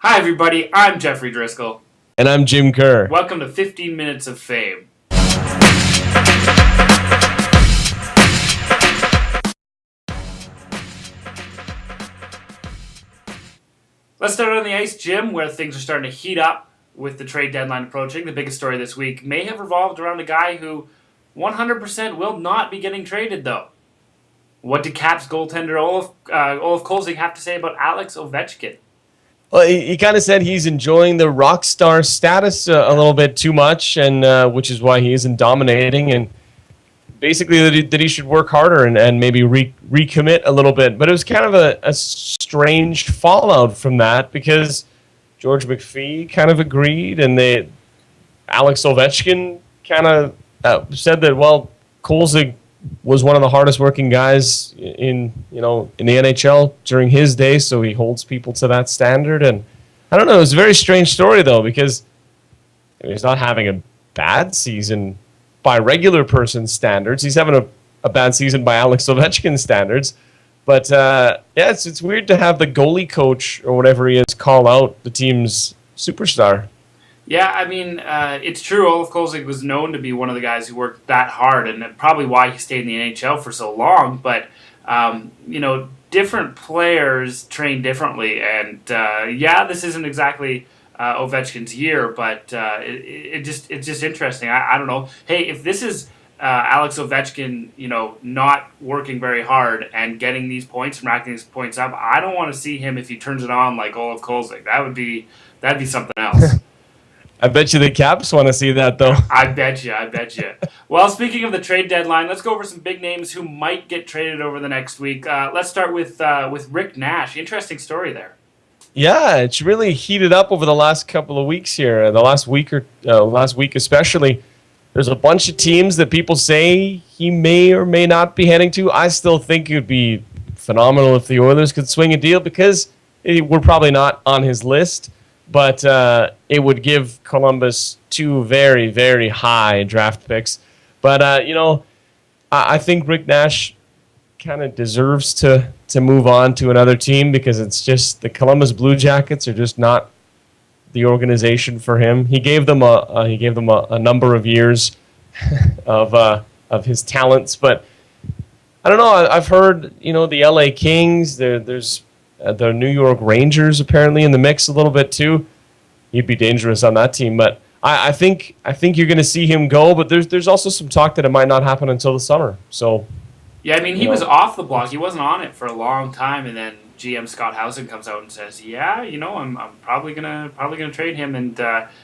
Hi, everybody. I'm Jeffrey Driscoll. And I'm Jim Kerr. Welcome to 15 Minutes of Fame. Let's start on the ice, Jim, where things are starting to heat up with the trade deadline approaching. The biggest story this week may have revolved around a guy who 100% will not be getting traded, though. What did Caps goaltender Olaf Kolzig have to say about Alex Ovechkin? Well, he kind of said he's enjoying the rock star status a little bit too much, and which is why he isn't dominating, and basically that he should work harder and maybe recommit a little bit. But it was kind of a strange fallout from that because George McPhee kind of agreed, and Alex Ovechkin kind of said that, well, Kolzig was one of the hardest working guys in the NHL during his day, so he holds people to that standard. And I don't know, it was a very strange story though, because he's not having a bad season by regular person's standards. He's having a bad season by Alex Ovechkin standards. But it's weird to have the goalie coach or whatever he is call out the team's superstar. Yeah, I mean, it's true. Olaf Kolzig was known to be one of the guys who worked that hard, and probably why he stayed in the NHL for so long. But, different players train differently. And, this isn't exactly Ovechkin's year, but it's just interesting. I don't know. Hey, if this is Alex Ovechkin, not working very hard and getting these points and racking these points up, I don't want to see him if he turns it on like Olaf Kolzig. That'd be something else. I bet you the Caps want to see that, though. I bet you. Well, speaking of the trade deadline, let's go over some big names who might get traded over the next week. Let's start with Rick Nash. Interesting story there. Yeah, it's really heated up over the last couple of weeks here. The last week especially. There's a bunch of teams that people say he may or may not be heading to. I still think it would be phenomenal if the Oilers could swing a deal because we're probably not on his list. But it would give Columbus two very, very high draft picks. But, I think Rick Nash kind of deserves to move on to another team because it's just the Columbus Blue Jackets are just not the organization for him. He gave them a number of years of his talents. But I don't know. I've heard, the LA Kings, there's the New York Rangers apparently in the mix a little bit too. He'd be dangerous on that team, but I think you're going to see him go. But there's also some talk that it might not happen until the summer. So yeah, I mean he was off the block. He wasn't on it for a long time, and then GM Scott Housen comes out and says, "Yeah, I'm probably gonna trade him." And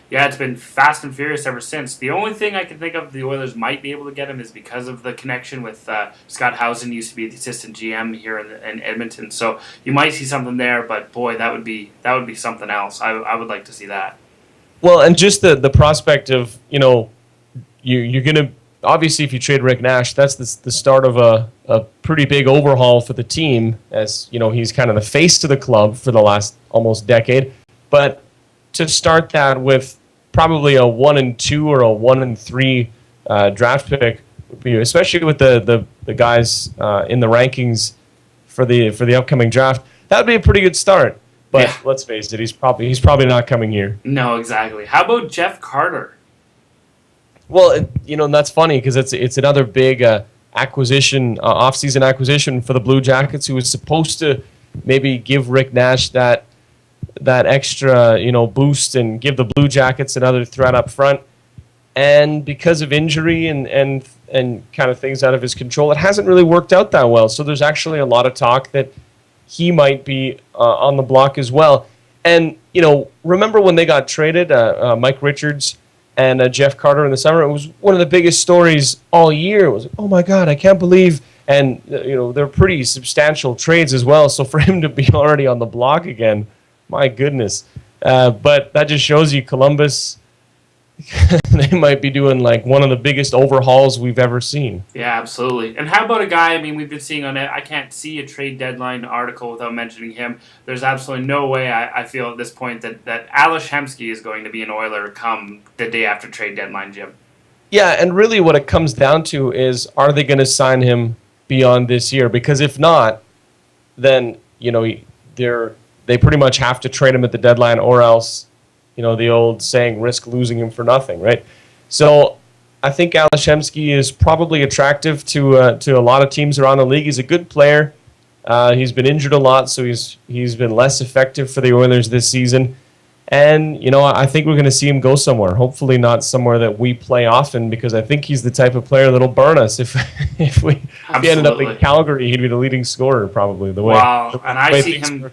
it's been fast and furious ever since. The only thing I can think of the Oilers might be able to get him is because of the connection with Scott Housen. Used to be the assistant GM here in Edmonton, so you might see something there. But boy, that would be something else. I would like to see that. Well, and just the prospect of you're gonna. Obviously, if you trade Rick Nash, that's the start of a pretty big overhaul for the team, as he's kind of the face to the club for the last almost decade. But to start that with probably a 1-2 or a 1-3 draft pick would be, especially with the guys in the rankings for the upcoming draft, that would be a pretty good start. But let's face it, he's probably not coming here. No, exactly. How about Jeff Carter? Well, that's funny because it's another big acquisition, off-season acquisition for the Blue Jackets, who was supposed to maybe give Rick Nash that extra boost and give the Blue Jackets another threat up front. And because of injury and kind of things out of his control, it hasn't really worked out that well. So there's actually a lot of talk that he might be on the block as well. And remember when they got traded, Mike Richards and Jeff Carter in the summer? It was one of the biggest stories all year. It was like, oh my God, I can't believe. And they're pretty substantial trades as well. So for him to be already on the block again, my goodness. But that just shows you Columbus. They might be doing like one of the biggest overhauls we've ever seen. Yeah, absolutely. And how about a guy, we've been seeing on it, I can't see a trade deadline article without mentioning him. There's absolutely no way I feel at this point that Ales Hemsky is going to be an Oiler come the day after trade deadline, Jim. Yeah, and really what it comes down to is, are they going to sign him beyond this year? Because if not, then, they're they pretty much have to trade him at the deadline, or else, the old saying, risk losing him for nothing, right? So I think Alashemsky is probably attractive to a lot of teams around the league. He's a good player. He's been injured a lot, so he's been less effective for the Oilers this season. And, I think we're going to see him go somewhere. Hopefully not somewhere that we play often, because I think he's the type of player that'll burn us. If he ended up in Calgary, he'd be the leading scorer probably. Wow, and I see him.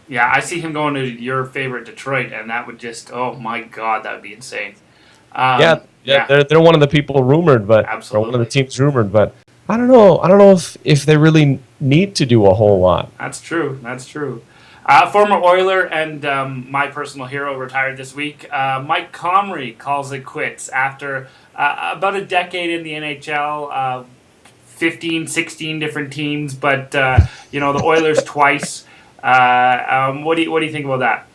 Yeah, I see him going to your favorite Detroit, and that would just, oh my God, that would be insane. Yeah, they're one of the people rumored, or one of the teams rumored, but I don't know if they really need to do a whole lot. That's true. Former Oiler and my personal hero retired this week. Mike Comrie calls it quits after about a decade in the NHL, 15, 16 different teams, but the Oilers twice. What do you think about that?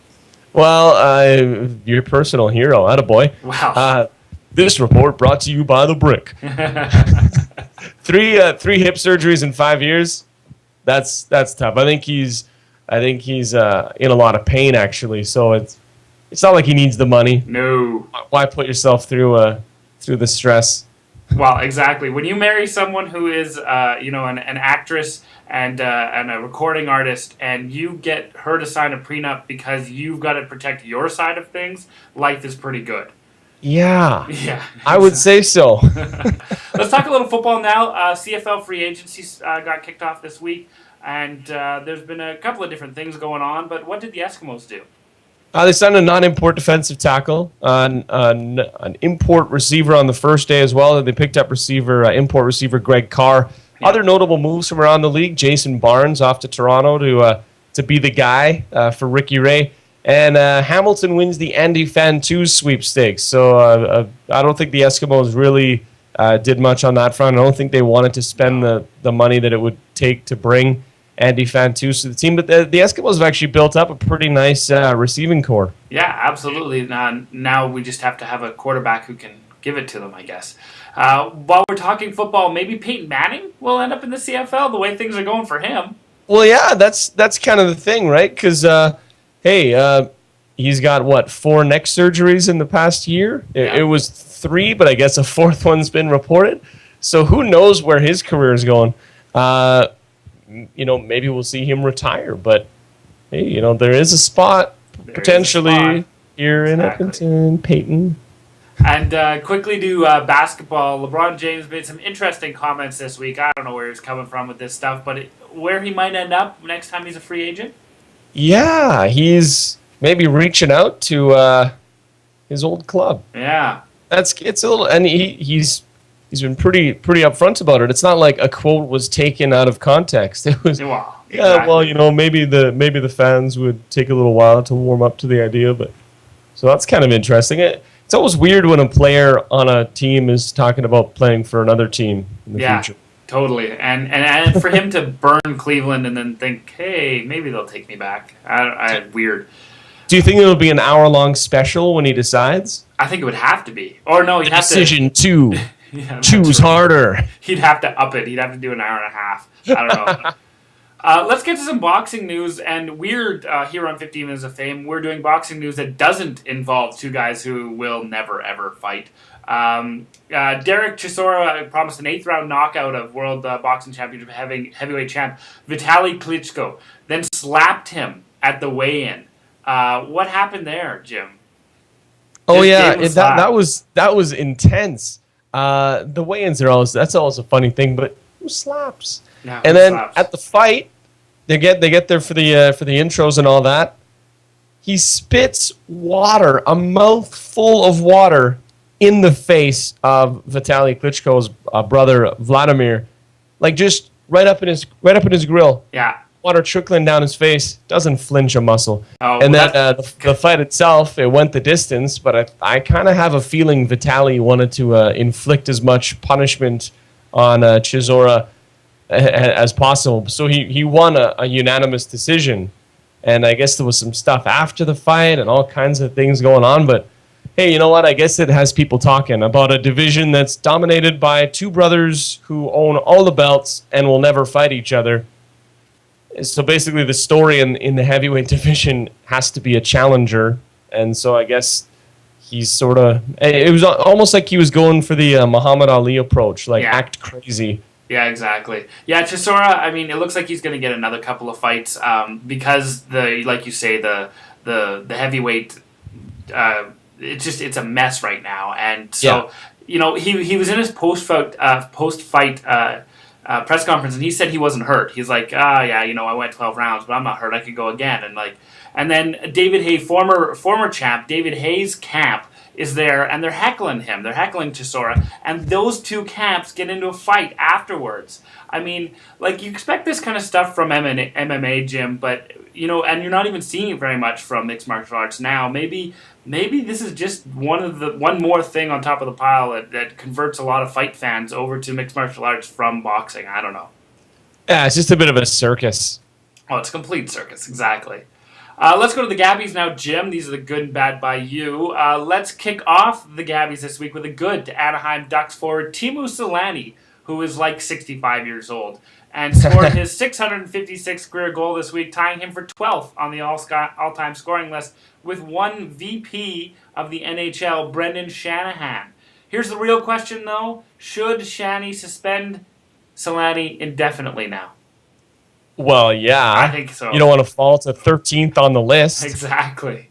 Well, your personal hero, attaboy. Wow. This report brought to you by The Brick. Three hip surgeries in 5 years. That's tough. I think he's in a lot of pain, actually. So it's not like he needs the money. No. Why put yourself through the stress? Well, exactly. When you marry someone who is an actress and a recording artist, and you get her to sign a prenup because you've got to protect your side of things, life is pretty good. Yeah. Yeah. I would say so. Let's talk a little football now. CFL free agency got kicked off this week, and there's been a couple of different things going on, but what did the Eskimos do? They signed a non-import defensive tackle, an import receiver on the first day as well. They picked up import receiver Greg Carr. Yeah. Other notable moves from around the league: Jason Barnes off to Toronto to be the guy for Ricky Ray. And Hamilton wins the Andy Fantuz sweepstakes. So I don't think the Eskimos really did much on that front. I don't think they wanted to spend the money that it would take to bring Andy Fantuz to the team. But the Eskimos have actually built up a pretty nice receiving core. Yeah, absolutely. Now we just have to have a quarterback who can give it to them, I guess. While we're talking football, maybe Peyton Manning will end up in the CFL, the way things are going for him. Well, yeah, that's kind of the thing, right? Because he's got, 4 neck surgeries in the past year? Yeah. It was 3, but I guess a 4th one's been reported. So who knows where his career is going? Maybe we'll see him retire. But, hey, there is a spot potentially here in Edmonton, Peyton. And quickly to basketball, LeBron James made some interesting comments this week. I don't know where he's coming from with this stuff, but where he might end up next time he's a free agent? Yeah, he's maybe reaching out to his old club. Yeah, it's a little, and he's been pretty upfront about it. It's not like a quote was taken out of context. It was maybe the fans would take a little while to warm up to the idea, but so that's kind of interesting. It's always weird when a player on a team is talking about playing for another team in the future. Totally, and for him to burn Cleveland and then think, hey, maybe they'll take me back. Weird. Do you think it'll be an hour-long special when he decides? I think it would have to be. Or no, he'd have to... Decision 2. Choose harder. He'd have to up it. He'd have to do an hour and a half. I don't know. Let's get to some boxing news. And we're here on 15 Minutes of Fame. We're doing boxing news that doesn't involve 2 guys who will never, ever fight. Dereck Chisora promised an 8th-round knockout of World Boxing Championship heavyweight champ Vitali Klitschko, then slapped him at the weigh-in. What happened there, Jim? Oh yeah, that was intense. The weigh-ins are always a funny thing, but who slaps? Yeah, and then at the fight, they get there for the intros and all that. He spits water, a mouthful of water, in the face of Vitali Klitschko's brother Vladimir, like just right up in his grill. Yeah. Water trickling down his face, doesn't flinch a muscle. Oh, and then the fight itself, it went the distance, but I kind of have a feeling Vitali wanted to inflict as much punishment on Chisora as possible. So he won a unanimous decision, and I guess there was some stuff after the fight and all kinds of things going on, but hey, you know what? I guess it has people talking about a division that's dominated by 2 brothers who own all the belts and will never fight each other. So basically, the story in the heavyweight division has to be a challenger, and so I guess he's sort of. It was almost like he was going for the Muhammad Ali approach, like act crazy. Yeah, exactly. Yeah, Chisora. I mean, it looks like he's going to get another couple of fights because like you say, the heavyweight. It's a mess right now, and so he was in his post fight press conference, and he said he wasn't hurt. He's like, I went 12 rounds, but I'm not hurt. I could go again, and then David Hay, former champ, David Hay's camp is there, and they're heckling him. They're heckling Chisora, and those two camps get into a fight afterwards. I mean, like, you expect this kind of stuff from MMA, Jim, but, and you're not even seeing it very much from mixed martial arts now. Maybe this is just one more thing on top of the pile that converts a lot of fight fans over to mixed martial arts from boxing. I don't know. Yeah, it's just a bit of a circus. Oh, it's a complete circus, exactly. Let's go to the GABBYs now, Jim. These are the good and bad by you. Let's kick off the GABBYs this week with a good to Anaheim Ducks forward Teemu Selanne, who is like 65 years old, and scored his 656th career goal this week, tying him for 12th on the all-time scoring list with one VP of the NHL, Brendan Shanahan. Here's the real question, though. Should Shanny suspend Selanne indefinitely now? Well, yeah. I think so. You don't want to fall to 13th on the list. Exactly.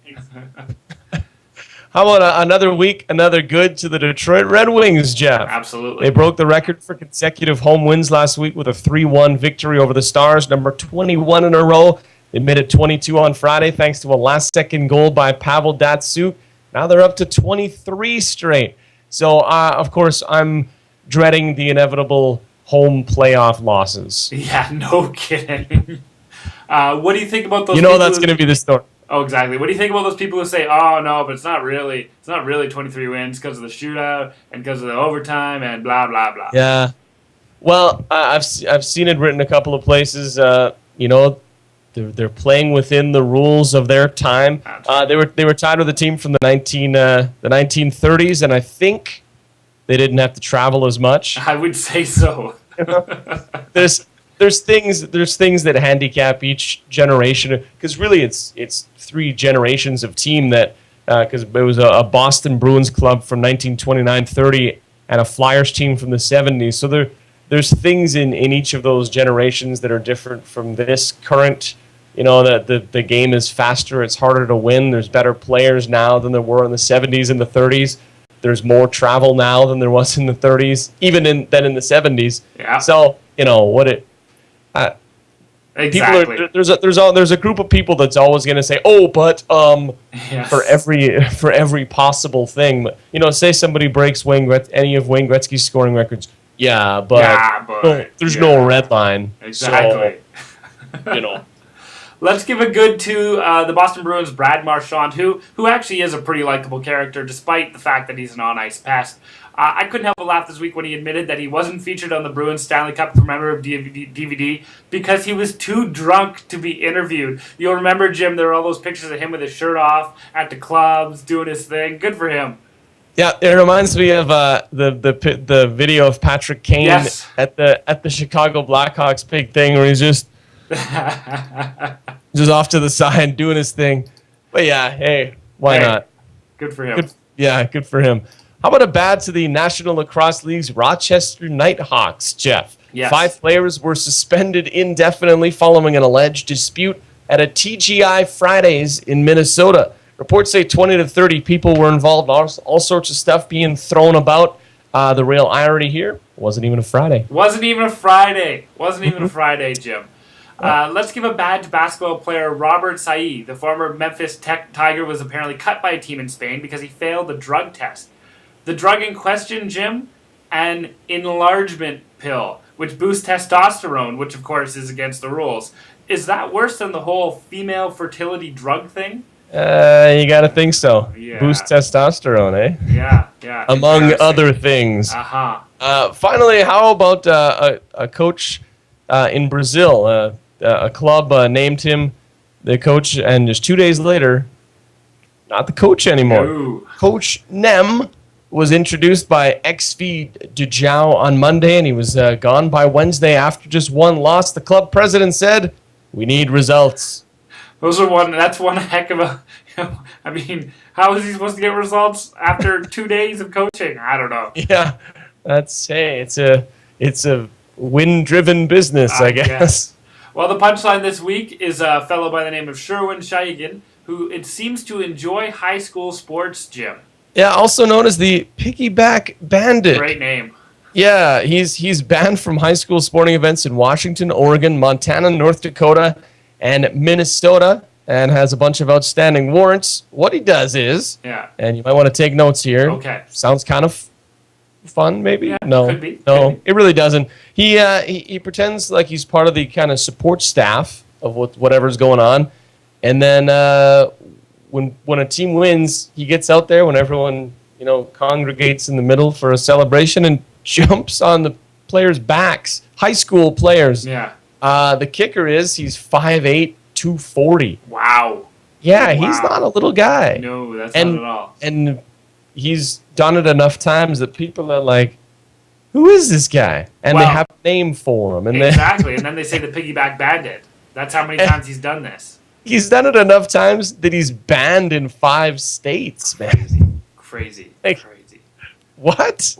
How about another week, another good to the Detroit Red Wings, Jeff? Absolutely. They broke the record for consecutive home wins last week with a 3-1 victory over the Stars, number 21 in a row. They made it 22 on Friday thanks to a last-second goal by Pavel Datsyuk. Now they're up to 23 straight. So, of course, I'm dreading the inevitable home playoff losses. Yeah, no kidding. What do you think about those? That's going to be the story. Oh, exactly. What do you think about those people who say, "Oh no, but it's not really 23 wins because of the shootout and because of the overtime and blah blah blah." Yeah. Well, I've seen it written a couple of places. They're playing within the rules of their time. They were tied with a team from the 1930s, and I think they didn't have to travel as much. I would say so. There's things that handicap each generation, because really it's three generations of team that because it was a Boston Bruins club from 1929-30 and a Flyers team from the 70s. So there's things in each of those generations that are different from this current. That the game is faster, it's harder to win. There's better players now than there were in the 70s and the 30s. There's more travel now than there was in the 30s, even than in the 70s. Yeah. So exactly. There's a group of people that's always going to say, "Oh, but yes. for every possible thing." But, say somebody breaks any of Wayne Gretzky's scoring records. Yeah, but there's no red line. Exactly. So, Let's give a good to the Boston Bruins' Brad Marchand, who actually is a pretty likable character, despite the fact that he's an on-ice pest. I couldn't help but laugh this week when he admitted that he wasn't featured on the Bruins Stanley Cup Commemorative DVD because he was too drunk to be interviewed. You'll remember, Jim, there were all those pictures of him with his shirt off at the clubs, doing his thing. Good for him. Yeah, it reminds me of the video of Patrick Kane at the Chicago Blackhawks big thing where he's just off to the side doing his thing. But yeah, hey, why not? Good for him. Good for him. How about a bad to the National Lacrosse League's Rochester Knighthawks, Jeff? Yes. 5 players were suspended indefinitely following an alleged dispute at a TGI Fridays in Minnesota. Reports say 20 to 30 people were involved, all sorts of stuff being thrown about. The real irony here, wasn't even a Friday. Wasn't even a Friday, Jim. Let's give a bad to basketball player Roburt. The former Memphis Tech Tiger was apparently cut by a team in Spain because he failed the drug test. The drug in question, Jim, an enlargement pill, which boosts testosterone, which of course is against the rules. Is that worse than the whole female fertility drug thing? You gotta think so. Yeah. Boost testosterone, eh? Yeah. Among other things. Finally, how about a coach in Brazil? A club named him the coach, and just 2 days later, not the coach anymore. Ooh. Coach Nem was introduced by XV Dujao on Monday, and he was gone by Wednesday after just one loss. The club president said, We need results. That's one heck of a. I mean, how is he supposed to get results after 2 days of coaching? I don't know. Yeah, it's a win-driven business, I guess. Well, the punchline this week is a fellow by the name of Sherwin Shayegan, who it seems to enjoy high school sports, Jim. Yeah, also known as the Piggyback Bandit. Great name. Yeah, he's banned from high school sporting events in Washington, Oregon, Montana, North Dakota, and Minnesota, and has a bunch of outstanding warrants. What he does is, and you might want to take notes here. Okay. Sounds kind of fun, maybe? Yeah, no, could be. It really doesn't. He pretends like he's part of the kind of support staff of whatever's going on, and then when a team wins, he gets out there when everyone congregates in the middle for a celebration and jumps on the players' backs, high school players. Yeah. The kicker is he's 5'8", 240. Wow. Yeah, he's not a little guy. No, that's not at all. And he's done it enough times that people are like, who is this guy? And they have a name for him. And exactly. And then they say the Piggyback Bandit. That's how many times he's done this. He's done it enough times that he's banned in 5 states, man. Crazy. Crazy. What?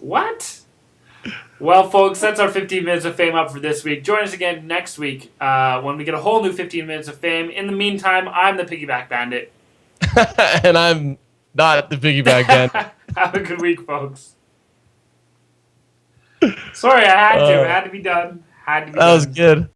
Well, folks, that's our 15 Minutes of Fame up for this week. Join us again next week when we get a whole new 15 Minutes of Fame. In the meantime, I'm the Piggyback Bandit. And I'm not the Piggyback Bandit. Have a good week, folks. Sorry, I had to. It had to be done. That was good.